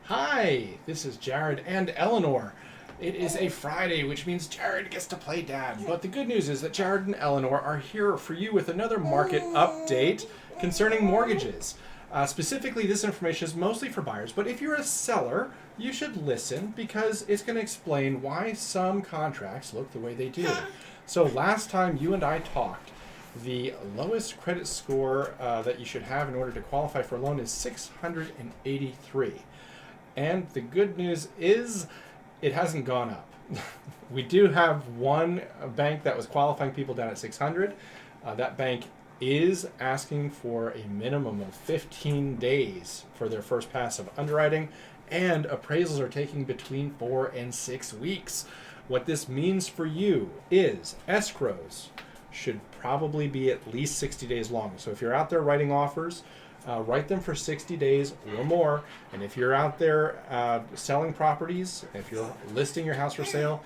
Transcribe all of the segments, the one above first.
Hi, this is Jared and Eleanor. It is a Friday, which means Jared gets to play dad. But the good news is that Jared and Eleanor are here for you with another market update concerning mortgages. Specifically, this information is mostly for buyers, but if you're a seller, you should listen because it's going to explain why some contracts look the way they do. So last time you and I talked, the lowest credit score that you should have in order to qualify for a loan is 683. And the good news is it hasn't gone up. We do have one bank that was qualifying people down at 600. That bank is asking for a minimum of 15 days for their first pass of underwriting, and appraisals are taking between 4 and 6 weeks. What this means for you is escrows should probably be at least 60 days long. So if you're out there writing offers, write them for 60 days or more. And if you're out there selling properties, if you're listing your house for sale,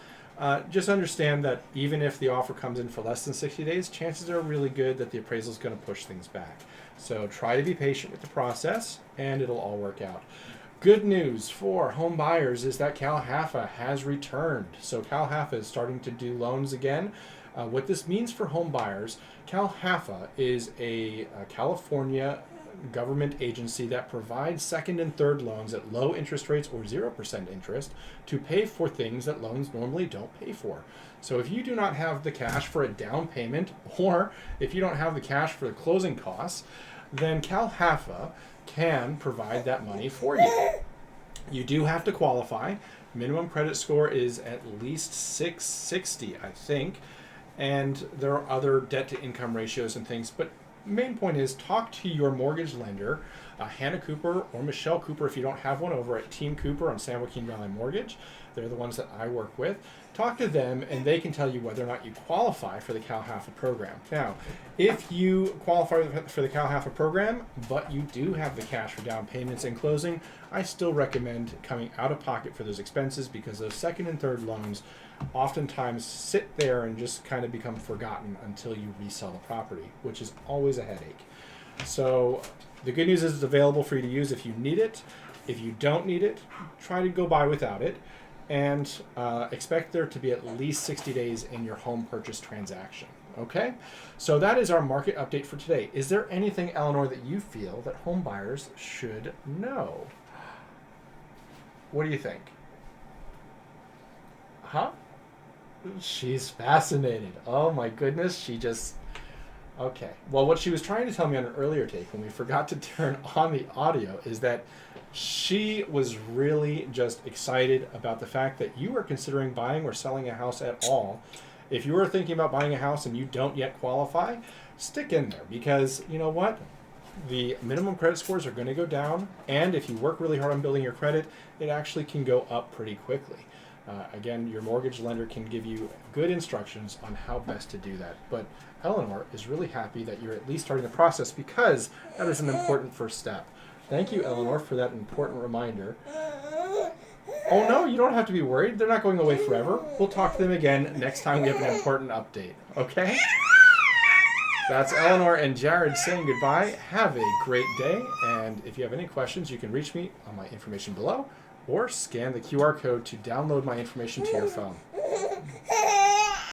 just understand that even if the offer comes in for less than 60 days, chances are really good that the appraisal is going to push things back. So try to be patient with the process and it'll all work out. Good news for home buyers is that Cal HAFA has returned. So Cal HAFA is starting to do loans again. What this means for home buyers, Cal HAFA is a California government agency that provides second and third loans at low interest rates or 0% interest to pay for things that loans normally don't pay for. So if you do not have the cash for a down payment, or if you don't have the cash for the closing costs, then Cal HAFA can provide that money for you. You do have to qualify. Minimum credit score is at least 660, I think. And there are other debt to income ratios and things, but main point is talk to your mortgage lender, Hannah Cooper or Michelle Cooper if you don't have one, over at Team Cooper on San Joaquin Valley Mortgage. They're the ones that I work with. Talk to them and they can tell you whether or not you qualify for the Cal HAFA program. Now, if you qualify for the Cal HAFA program, but you do have the cash for down payments and closing, I still recommend coming out of pocket for those expenses because those second and third loans oftentimes sit there and just kind of become forgotten until you resell the property, which is always a headache. So the good news is it's available for you to use if you need it. If you don't need it, try to go by without it, and expect there to be at least 60 days in your home purchase transaction. Okay, so that is our market update for today. Is there anything, Eleanor, that you feel that home buyers should know? What do you think? Huh? She's fascinated. Oh my goodness, she just... Okay. Well, what she was trying to tell me on an earlier take when we forgot to turn on the audio is that she was really just excited about the fact that you are considering buying or selling a house at all. If you are thinking about buying a house and you don't yet qualify, stick in there because you know what? The minimum credit scores are going to go down, and if you work really hard on building your credit, it actually can go up pretty quickly. Again, your mortgage lender can give you good instructions on how best to do that. But Eleanor is really happy that you're at least starting the process because that is an important first step. Thank you, Eleanor, for that important reminder. Oh no, you don't have to be worried. They're not going away forever. We'll talk to them again next time we have an important update. Okay? That's Eleanor and Jared saying goodbye. Have a great day. And if you have any questions, you can reach me on my information below, or scan the QR code to download my information to your phone.